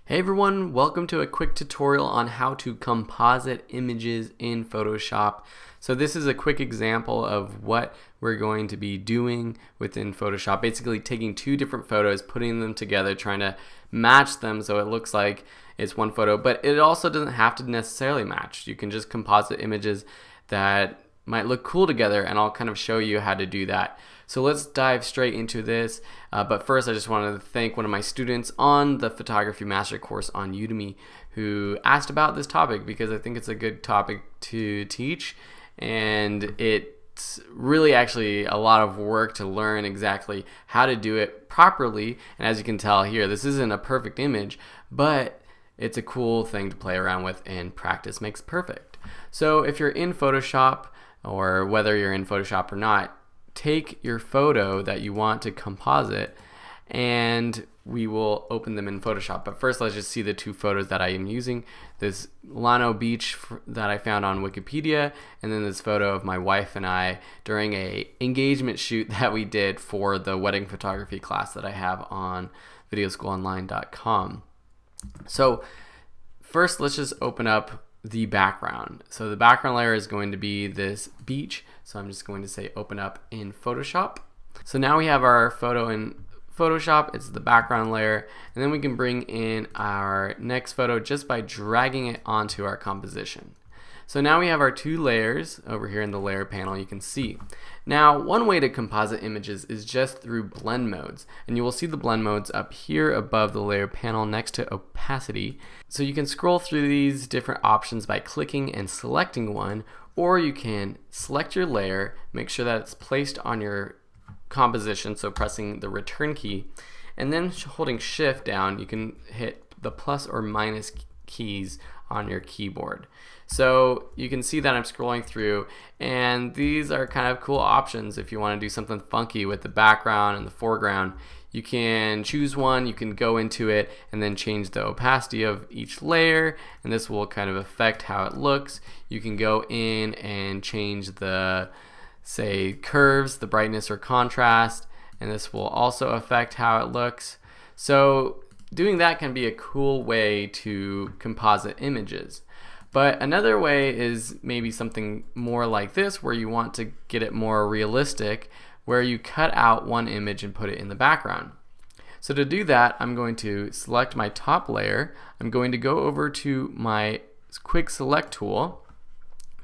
Hey everyone, welcome to a quick tutorial on how to composite images in Photoshop. So this is a quick example of what we're going to be doing within Photoshop. Basically taking two different photos, putting them together, trying to match them so it looks like it's one photo, but it also doesn't have to necessarily match. You can just composite images that might look cool together, and I'll kind of show you how to do that. So let's dive straight into this, but first I just wanted to thank one of my students on the Photography Master course on Udemy who asked about this topic because I think it's a good topic to teach, and it's really actually a lot of work to learn exactly how to do it properly. And as you can tell here, this isn't a perfect image, but it's a cool thing to play around with, and practice makes perfect. So if you're in Photoshop, or whether you're in Photoshop or not, take your photo that you want to composite and we will open them in Photoshop. But first, let's just see the two photos that I am using. This Llano Beach that I found on Wikipedia, and then this photo of my wife and I during a engagement shoot that we did for the wedding photography class that I have on videoschoolonline.com. So first, let's just open up the background. So the background layer is going to be this beach. So I'm just going to say open up in Photoshop. So now we have our photo in Photoshop. It's the background layer, and then we can bring in our next photo just by dragging it onto our composition. So now we have our two layers over here in the layer panel, you can see. Now, one way to composite images is just through blend modes, and you will see the blend modes up here above the layer panel next to opacity. So you can scroll through these different options by clicking and selecting one, or you can select your layer, make sure that it's placed on your composition, so pressing the return key, and then holding shift down, you can hit the plus or minus keys on your keyboard. So you can see that I'm scrolling through, and these are kind of cool options if you want to do something funky with the background and the foreground. You can choose one, you can go into it and then change the opacity of each layer, and this will kind of affect how it looks. You can go in and change the, say, curves, the brightness or contrast, and this will also affect how it looks. So doing that can be a cool way to composite images. But another way is maybe something more like this, where you want to get it more realistic, where you cut out one image and put it in the background. So to do that, I'm going to select my top layer. I'm going to go over to my quick select tool,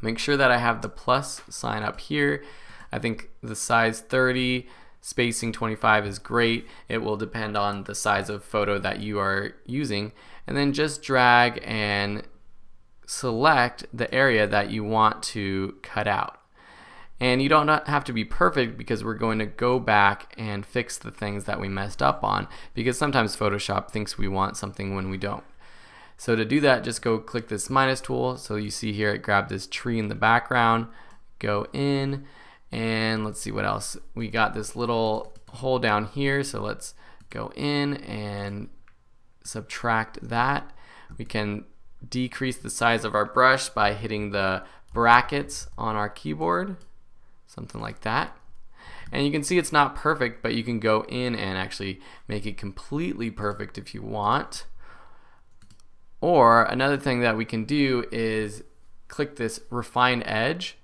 make sure that I have the plus sign up here. I think the size 30, spacing 25 is great. It will depend on the size of photo that you are using, and then just drag and select the area that you want to cut out. And you don't have to be perfect, because we're going to go back and fix the things that we messed up on, because sometimes Photoshop thinks we want something when we don't. So to do that, just go click this minus tool. So you see here it grabbed this tree in the background, go in, and let's see what else. We got this little hole down here, so let's go in and subtract that. We can decrease the size of our brush by hitting the brackets on our keyboard, something like that. And you can see it's not perfect, but you can go in and actually make it completely perfect if you want. Or another thing that we can do is click this refine edge,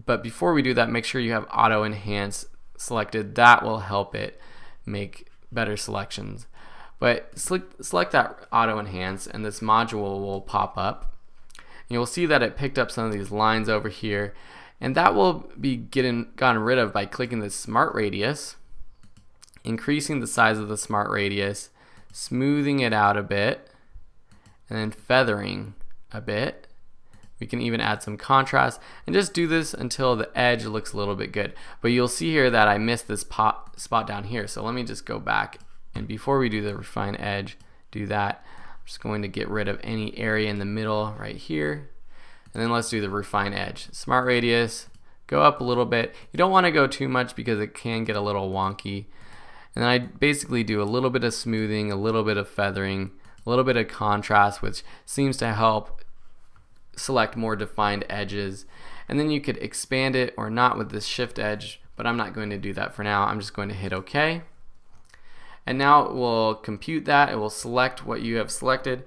but before we do that, make sure you have auto enhance selected. That will help it make better selections. But select that auto enhance, and this module will pop up. And you'll see that it picked up some of these lines over here, and that will be gotten rid of by clicking the smart radius, increasing the size of the smart radius, smoothing it out a bit, and then feathering a bit. We can even add some contrast, and just do this until the edge looks a little bit good. But you'll see here that I missed this spot down here, so let me just go back. And before we do the refine edge, do that. I'm just going to get rid of any area in the middle right here. And then let's do the refine edge. Smart radius, go up a little bit. You don't want to go too much because it can get a little wonky. And then I basically do a little bit of smoothing, a little bit of feathering, a little bit of contrast, which seems to help select more defined edges. And then you could expand it or not with this shift edge, but I'm not going to do that for now. I'm just going to hit OK. And now it will compute that. It will select what you have selected,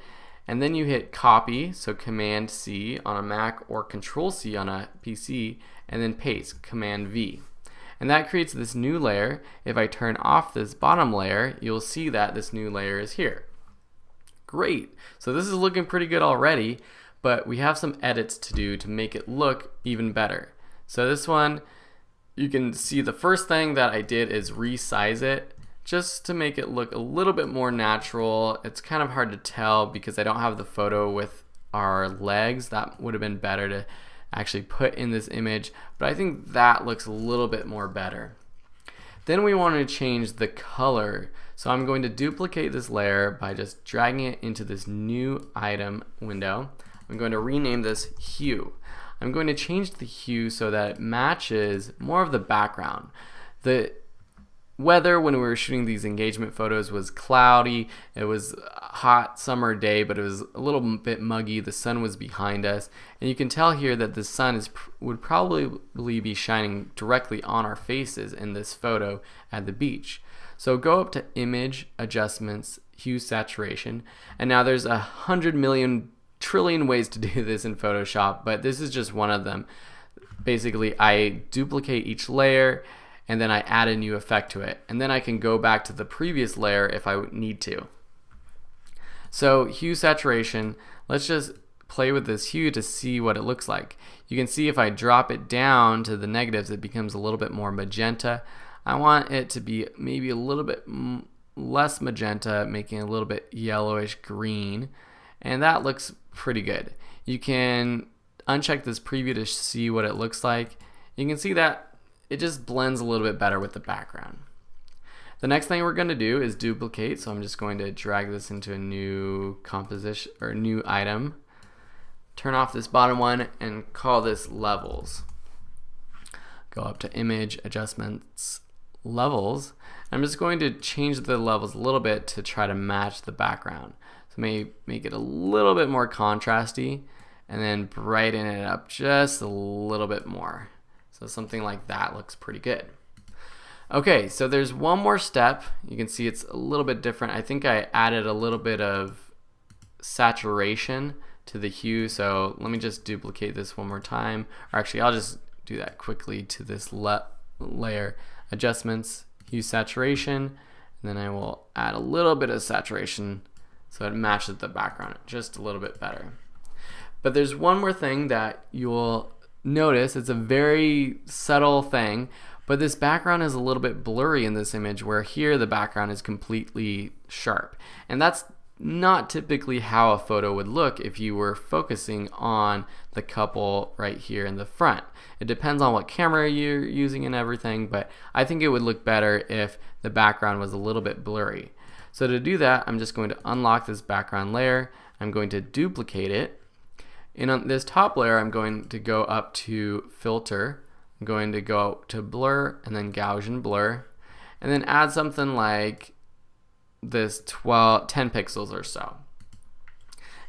and then you hit copy, so Command C on a Mac or Control C on a PC, and then paste, Command V. And that creates this new layer. If I turn off this bottom layer, you'll see that this new layer is here. Great. So this is looking pretty good already, but we have some edits to do to make it look even better. So this one, you can see the first thing that I did is resize it just to make it look a little bit more natural. It's kind of hard to tell because I don't have the photo with our legs. That would have been better to actually put in this image, but I think that looks a little bit more better. Then we want to change the color. So I'm going to duplicate this layer by just dragging it into this new item window. I'm going to rename this hue. I'm going to change the hue so that it matches more of the background. The weather when we were shooting these engagement photos was cloudy. It was a hot summer day, but it was a little bit muggy. The sun was behind us, and you can tell here that the sun would probably be shining directly on our faces in this photo at the beach. So go up to Image, Adjustments, Hue, Saturation, and now there's 100 million trillion ways to do this in Photoshop, but this is just one of them. Basically, I duplicate each layer, and then I add a new effect to it, and then I can go back to the previous layer if I need to. So hue saturation, let's just play with this hue to see what it looks like. You can see if I drop it down to the negatives, it becomes a little bit more magenta. I want it to be maybe a little bit less magenta, making it a little bit yellowish green, and that looks pretty good. You can uncheck this preview to see what it looks like. You can see that it just blends a little bit better with the background. The next thing we're going to do is duplicate, so I'm just going to drag this into a new composition or new item. Turn off this bottom one and call this levels. Go up to Image, Adjustments, Levels. I'm just going to change the levels a little bit to try to match the background. So maybe make it a little bit more contrasty and then brighten it up just a little bit more. So something like that looks pretty good. Okay, so there's one more step. You can see it's a little bit different. I think I added a little bit of saturation to the hue, so let me just duplicate this one more time. Or actually, I'll just do that quickly to this layer. Adjustments, hue saturation, and then I will add a little bit of saturation so it matches the background just a little bit better. But there's one more thing that you'll notice. It's a very subtle thing, but this background is a little bit blurry in this image, where here the background is completely sharp. And that's not typically how a photo would look if you were focusing on the couple right here in the front. It depends on what camera you're using and everything, but I think it would look better if the background was a little bit blurry. So to do that, I'm just going to unlock this background layer. I'm going to duplicate it. And on this top layer, I'm going to go up to Filter. I'm going to go to Blur and then Gaussian Blur, and then add something like this 10 pixels or so.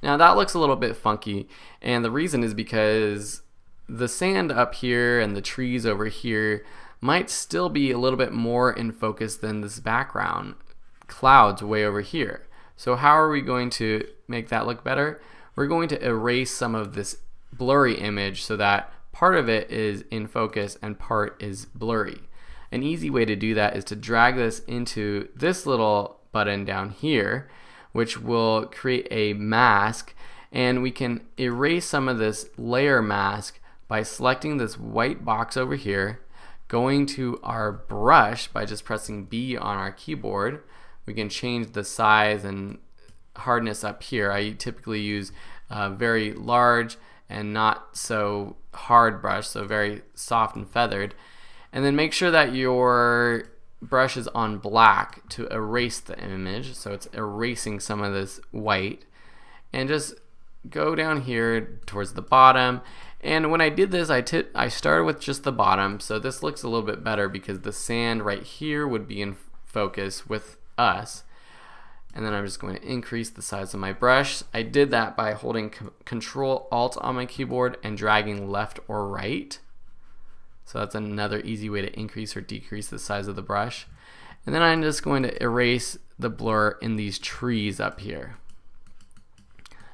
Now that looks a little bit funky, and the reason is because the sand up here and the trees over here might still be a little bit more in focus than this background clouds way over here. So how are we going to make that look better? We're going to erase some of this blurry image so that part of it is in focus and part is blurry. An easy way to do that is to drag this into this little button down here, which will create a mask, and we can erase some of this layer mask by selecting this white box over here, going to our brush by just pressing B on our keyboard. We can change the size and hardness up here. I typically use a very large and not so hard brush, so very soft and feathered. And then make sure that your brush is on black to erase the image, so it's erasing some of this white. And just go down here towards the bottom. And when I did this, I started with just the bottom, so this looks a little bit better because the sand right here would be in focus with us. And then I'm just going to increase the size of my brush. I did that by holding Control Alt on my keyboard and dragging left or right. So that's another easy way to increase or decrease the size of the brush. And then I'm just going to erase the blur in these trees up here.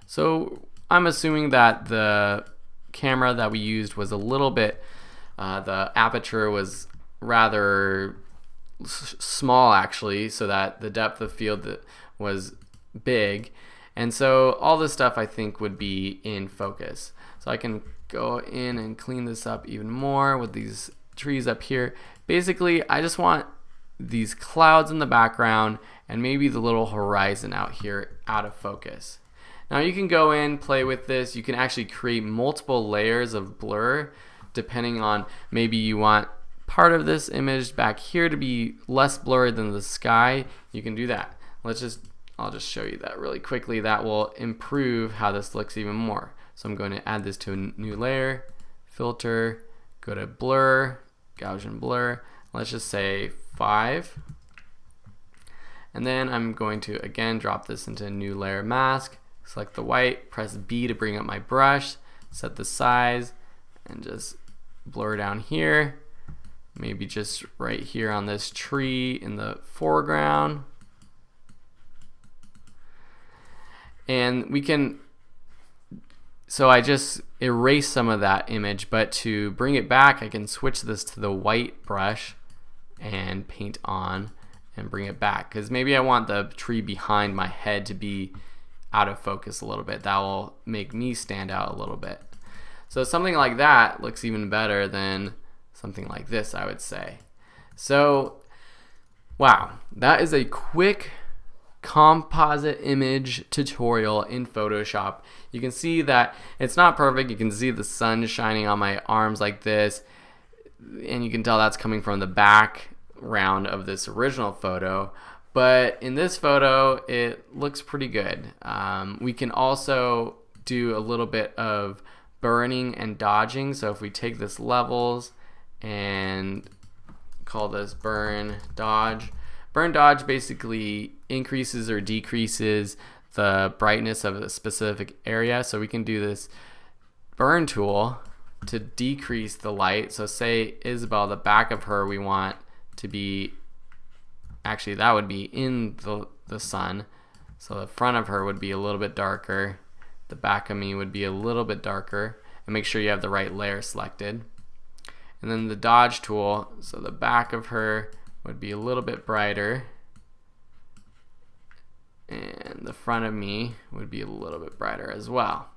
So I'm assuming that the camera that we used was a little bit, the aperture was rather small actually, so that the depth of field was big. And so all this stuff I think would be in focus. So I can go in and clean this up even more with these trees up here. Basically, I just want these clouds in the background and maybe the little horizon out here out of focus. Now you can go in, play with this. You can actually create multiple layers of blur depending on, maybe you want part of this image back here to be less blurry than the sky. You can do that. I'll just show you that really quickly. That will improve how this looks even more. So I'm going to add this to a new layer, filter, go to blur, Gaussian blur. Let's just say 5. And then I'm going to again drop this into a new layer mask, select the white, press B to bring up my brush, set the size, and just blur down here. Maybe just right here on this tree in the foreground. And we can, so I just erase some of that image, but to bring it back, I can switch this to the white brush and paint on and bring it back. Because maybe I want the tree behind my head to be out of focus a little bit. That will make me stand out a little bit. So something like that looks even better than something like this, I would say. So, wow, that is a quick composite image tutorial in Photoshop. You can see that it's not perfect. You can see the sun shining on my arms like this, and you can tell that's coming from the background of this original photo. But in this photo, it looks pretty good. We can also do a little bit of burning and dodging. So if we take this levels and call this burn dodge basically increases or decreases the brightness of a specific area. So we can do this burn tool to decrease the light. So say Isabel, the back of her, we want to be, actually that would be in the sun. So the front of her would be a little bit darker. The back of me would be a little bit darker. And make sure you have the right layer selected. And then the dodge tool, so the back of her would be a little bit brighter, and the front of me would be a little bit brighter as well.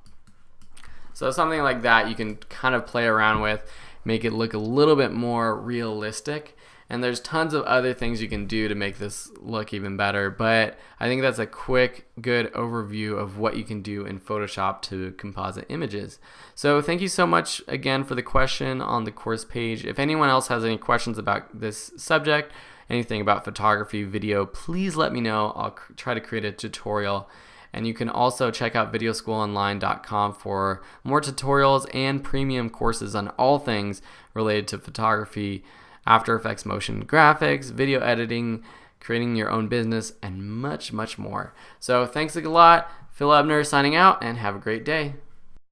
So something like that you can kind of play around with, make it look a little bit more realistic. And there's tons of other things you can do to make this look even better, but I think that's a quick, good overview of what you can do in Photoshop to composite images. So thank you so much again for the question on the course page. If anyone else has any questions about this subject, anything about photography, video, please let me know. I'll try to create a tutorial. And you can also check out videoschoolonline.com for more tutorials and premium courses on all things related to photography, After Effects, motion graphics, video editing, creating your own business, and much, much more. So thanks a lot. Phil Ebner signing out, and have a great day.